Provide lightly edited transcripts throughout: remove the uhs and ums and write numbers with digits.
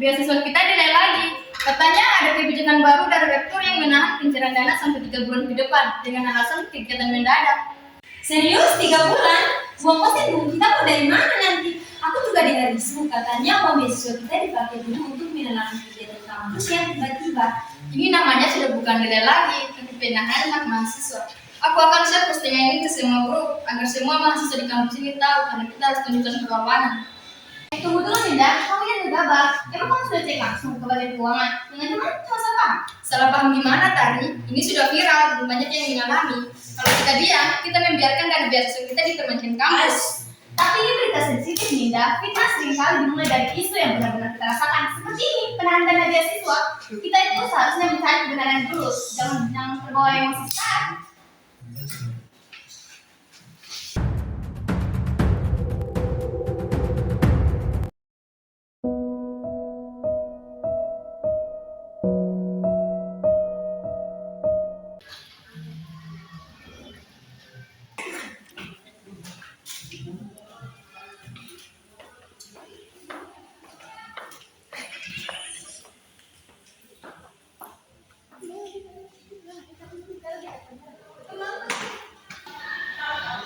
beasiswa kita dinilai lagi. Katanya ada kebijakan baru dari rektor yang menahan pencairan dana sampai 3 bulan ke depan dengan alasan kegiatan mendadak. Serius 3 bulan? Uang kos dan buku kita mau dari mana nanti? Aku juga dengar isu katanya uang beasiswa kita dipakai dulu untuk menenangkan kegiatan kampus yang tiba-tiba. Ini namanya sudah bukan nilai lagi, tapi penahanan hak mahasiswa. Aku akan share postingan ini ke semua grup agar semua mahasiswa di kampus ini tahu karena kita harus tunjukkan perlawanan. Tunggu dulu Ninda, kamu yang gegabah. Emang kamu sudah cek langsung ke Badan Keuangan? Dengan teman cuma salah. Salah paham gimana Tari? Ini sudah viral dan banyak yang mengalami. Kalau kita diam, kita membiarkan dana beasiswa kita ditermankan kampus. Tapi ini berita sensitif Ninda. Fitnah seringkali dimulai dari isu yang benar-benar kita rasakan. Seperti ini, penahanan dana beasiswa. Kita itu seharusnya mencari kebenaran dulu. Jangan terbawa emosi sekarang.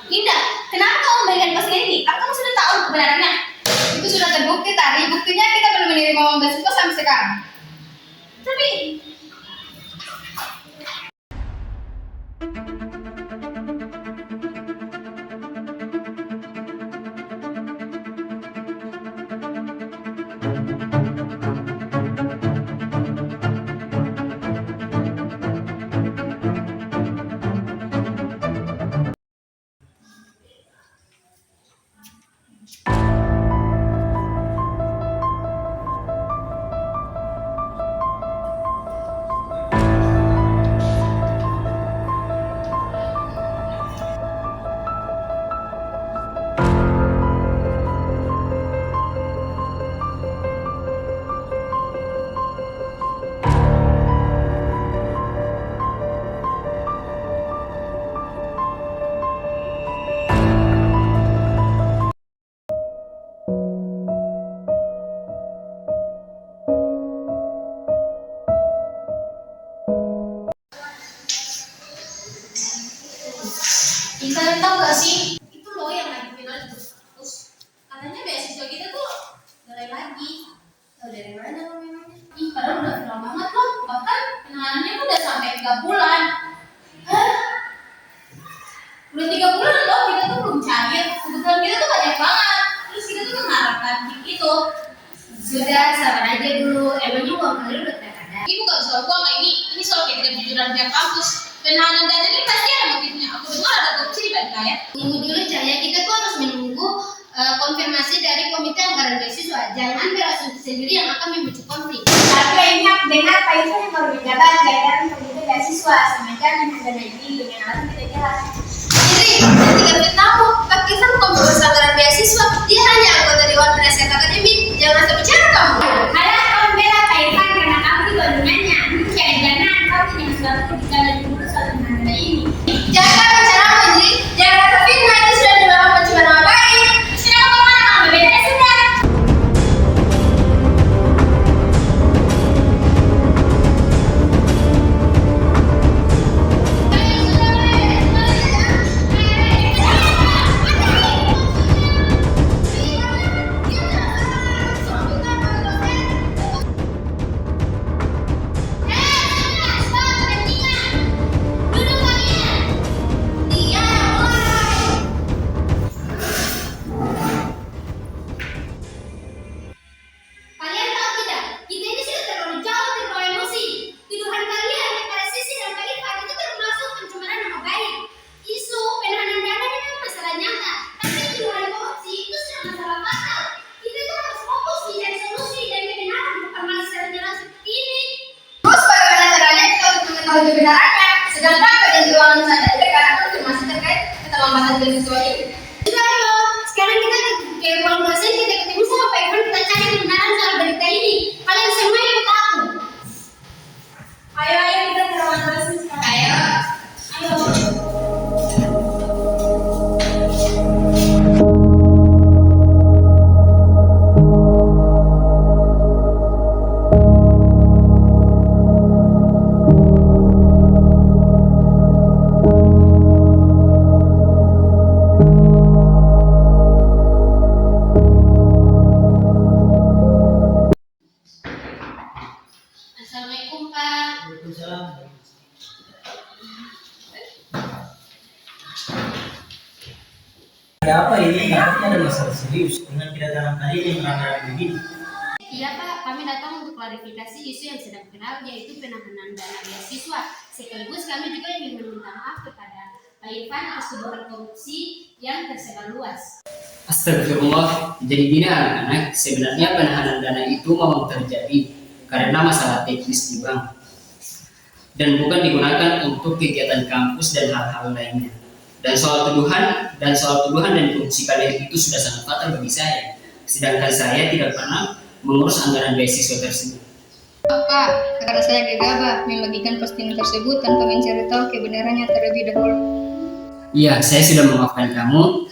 Linda, kenapa kamu memberikan postingan ini? Apa kamu sudah tahu kebenarannya? Itu sudah terbukti Tari, buktinya kita belum menerima uang beasiswa sampai sekarang. Tapi kalian tahu gak sih? Itu loh yang lagi viral di kampus. Katanya beasiswa kita tuh mulai lagi. Tahu dari mana lo memangnya? Ih, padahal udah viral banget loh. Bahkan penanganannya tuh udah sampai 3 bulan. Hah? Udah 3 bulan loh, kita tuh belum cair. Kebetulan kita tuh banyak banget. Terus kita tuh mengharapkan gitu. Sudah, sabar aja dulu. Emangnya uang kalian udah ada? Ini bukan soal uang ini soal ketidakjujuran pihak kampus. Penahanan dana ini pasti ada motifnya. Aku dengar ada korupsi di balik layar. Tunggu dulu Cahaya, kita tuh harus menunggu konfirmasi dari komite anggaran beasiswa. Jangan berasumsi sendiri yang akan memicu konflik. Tapi ingat dengar Pak Yusuf yang baru menjabat jajaran komite beasiswa semenjak dana ini dengan alasan tidak jelas. Jadi, ketika beritahu, Pak Kisan bukan pengurus anggaran beasiswa. Dia hanya anggota Dewan Penasihat Akademik. Jangan asal bicara kamu. Alah, kamu bela Pak Irfan karena kamu di gunungannya. Jangan-jangan kau punya sesuatu di dalam dulu soal mengenai ini. Jangan bicara Munji. Jangan terfitnah, itu sudah dibawa pencemaran nama baik. Sudah mau kemana? Kamu bedanya sudah. Kalian tahu tidak? Kita ini sudah terlalu jauh terbawa emosi. Tuduhan kalian kepada Sisi dan Pak Irfan itu termasuk pencemaran nama baik. Isu penahanan dana ini memang masalah nyata, tapi tuduhan korupsi itu sudah masalah fatal. Kita itu harus fokus mencari solusi dan kebenaran, bukan malah secara jalan seperti ini. Terus bagaimana caranya kita untuk mengetahui kebenarannya? Sedangkan bagian keuangan saja terkadang konfirmasi terkait keterlambatan beasiswa ini. Sudah loh, sekarang kita ke ruang dosen, kita ketemu sama Pak Irfan, kita cari kebenaran soal berita ini. Kalian semua ikut aku. Ayo kita ke ruang dosen sekarang. Ayo. Ya apa ini? Nampaknya ada masalah serius dengan kedatangan kalian yang ramai begini. Iya Pak, kami datang untuk klarifikasi isu yang sedang viral yaitu penahanan dana beasiswa. Sekaligus kami juga ingin meminta maaf kepada Pak Irfan atas tuduhan korupsi yang tersebar luas. Astagfirullah, jadi gini anak-anak, sebenarnya penahanan dana itu memang terjadi karena masalah teknis di bank dan bukan digunakan untuk kegiatan kampus dan hal-hal lainnya. Dan soal tuduhan dan korupsi kalian itu sudah sangat fatal bagi saya. Sedangkan saya tidak pernah mengurus anggaran beasiswa tersebut. Pak, karena saya gegabah membagikan postingan tersebut tanpa mencari tahu kebenarannya terlebih dahulu. Iya, saya sudah memaafkan kamu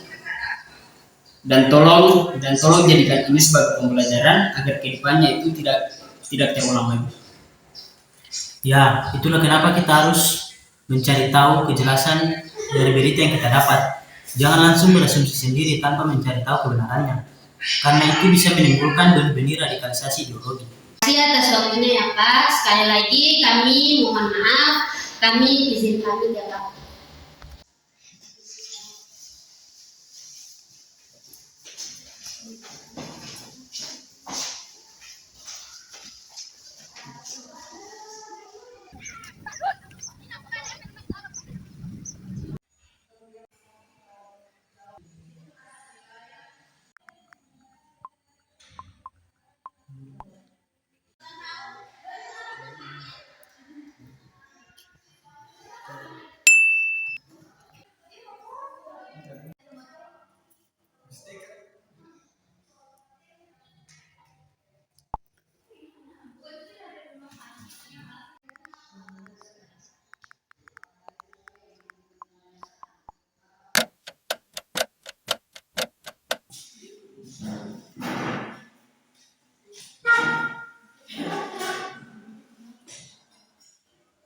dan tolong jadikan ini sebagai pembelajaran agar kedepannya itu tidak terulang lagi. Ya, itulah kenapa kita harus mencari tahu kejelasan dari berita yang kita dapat. Jangan langsung berasumsi sendiri tanpa mencari tahu kebenarannya, karena itu bisa menimbulkan benih-benih radikalisasi ideologi. Terima kasih atas waktunya ya Pak. Sekali lagi kami mohon maaf, izin kami dapat.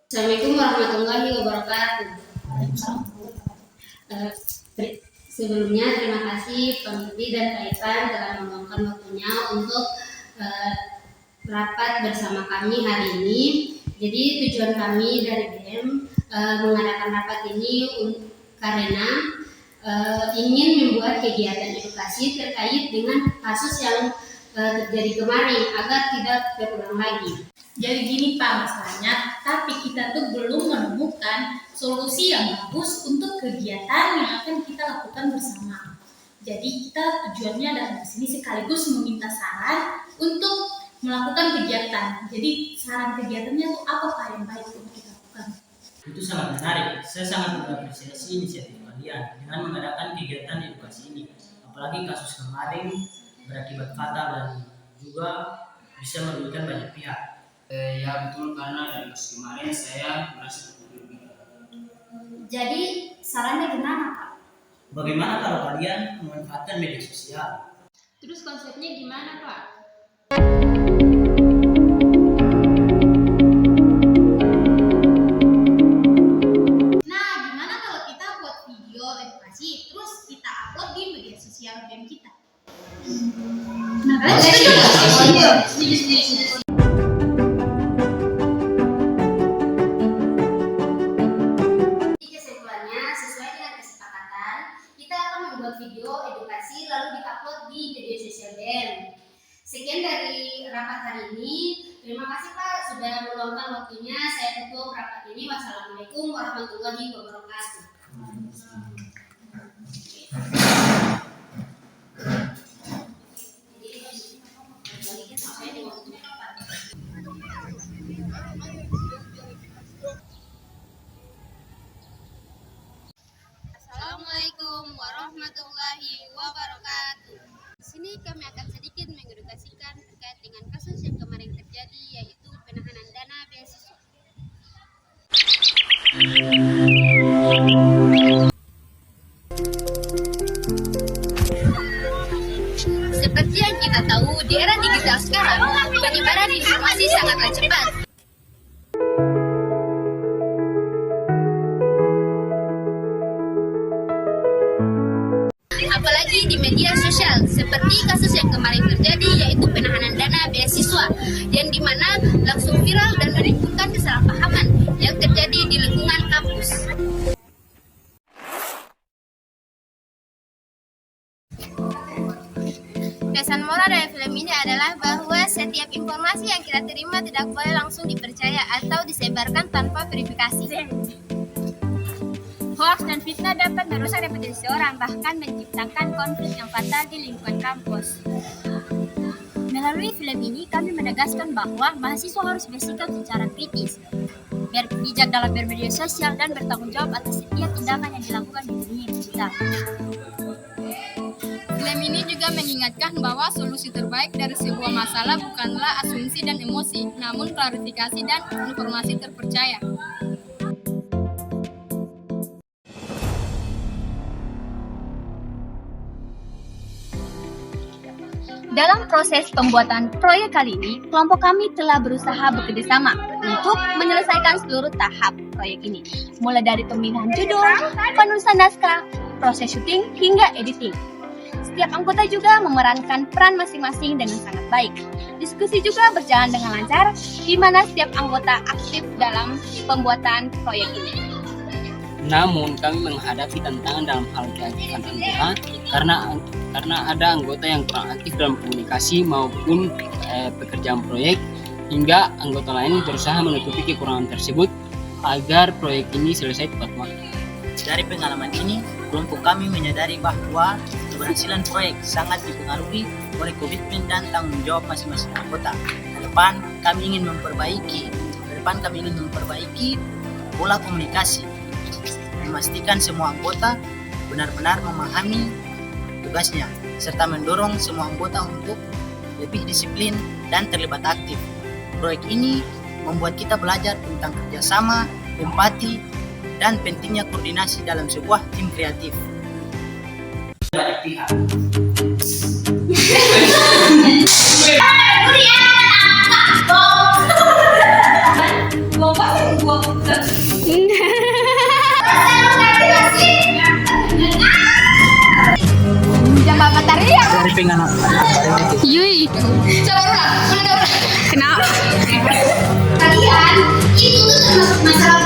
Assalamualaikum warahmatullahi wabarakatuh. Sebelumnya terima kasih Pak Mufti dan Pak Irfan telah meluangkan waktunya untuk rapat bersama kami hari ini. Jadi tujuan kami dari BEM mengadakan rapat ini karena ingin membuat kegiatan edukasi terkait dengan kasus yang terjadi kemarin agar tidak terulang lagi. Jadi gini Pak masalahnya, tapi kita tuh belum menemukan solusi yang bagus untuk kegiatan yang akan kita lakukan bersama. Jadi kita tujuannya datang ke sini sekaligus meminta saran untuk melakukan kegiatan. Jadi saran kegiatannya tuh apa Pak yang baik untuk kita lakukan? Itu sangat menarik. Saya sangat mengapresiasi inisiatif kalian dengan mengadakan kegiatan edukasi ini. Apalagi kasus kemarin berakibat fatal dan juga bisa merugikan banyak pihak. Ya betul, karena dari kasus kemarin saya merasa terpukul. Jadi sarannya gimana Pak? Bagaimana kalau kalian memanfaatkan media sosial? Terus konsepnya gimana Pak? Nah, gimana kalau kita buat video edukasi terus kita upload di media sosial BEM kita? Nah, kalian setuju nggak? Setuju. Kesimpulannya, sesuai dengan kesepakatan, kita akan membuat video edukasi lalu diupload di media sosial BEM. Sekian dari rapat hari ini. Terima kasih Pak sudah meluangkan waktunya. Saya tutup rapat ini. Wassalamualaikum warahmatullahi wabarakatuh. Assalamualaikum warahmatullahi wabarakatuh. Di sini kami akan sedikit mengedukasikan terkait dengan kasus yang kemarin terjadi, yaitu penahanan dana beasiswa. Seperti yang kita tahu, di era digital sekarang, penyebaran informasi sangatlah cepat. Apalagi di media sosial, seperti kasus yang kemarin terjadi, yaitu penahanan dana beasiswa, yang dimana langsung viral dan menimbulkan kesalahpahaman yang terjadi di lingkungan kampus. Pesan moral dari film ini adalah bahwa setiap informasi yang kita terima tidak boleh langsung dipercaya atau disebarkan tanpa verifikasi. Hoax dan fitnah dapat merusak reputasi seseorang, bahkan menciptakan konflik yang fatal di lingkungan kampus. Melalui film ini, kami menegaskan bahwa mahasiswa harus bersikap secara kritis, bijak dalam bermedia sosial, dan bertanggung jawab atas setiap tindakan yang dilakukan di dunia digital. Film ini juga mengingatkan bahwa solusi terbaik dari sebuah masalah bukanlah asumsi dan emosi, namun klarifikasi dan informasi terpercaya. Dalam proses pembuatan proyek kali ini, kelompok kami telah berusaha bekerjasama untuk menyelesaikan seluruh tahap proyek ini, mulai dari pemilihan judul, penulisan naskah, proses syuting, hingga editing. Setiap anggota juga memerankan peran masing-masing dengan sangat baik. Diskusi juga berjalan dengan lancar, di mana setiap anggota aktif dalam pembuatan proyek ini. Namun kami menghadapi tantangan dalam hal keaktifan anggota karena ada anggota yang kurang aktif dalam komunikasi maupun pekerjaan proyek, hingga anggota lain berusaha menutupi kekurangan tersebut agar proyek ini selesai tepat waktu. Dari pengalaman ini, kelompok kami menyadari bahwa keberhasilan proyek sangat dipengaruhi oleh komitmen dan tanggung jawab masing-masing anggota. Ke depan kami ingin memperbaiki pola komunikasi, memastikan semua anggota benar-benar memahami tugasnya, serta mendorong semua anggota untuk lebih disiplin dan terlibat aktif. Proyek ini membuat kita belajar tentang kerjasama, empati, dan pentingnya koordinasi dalam sebuah tim kreatif. Banyak pihak. Dari pengalaman. Yui. Kenapa? Kalian itu tuh termasuk masalah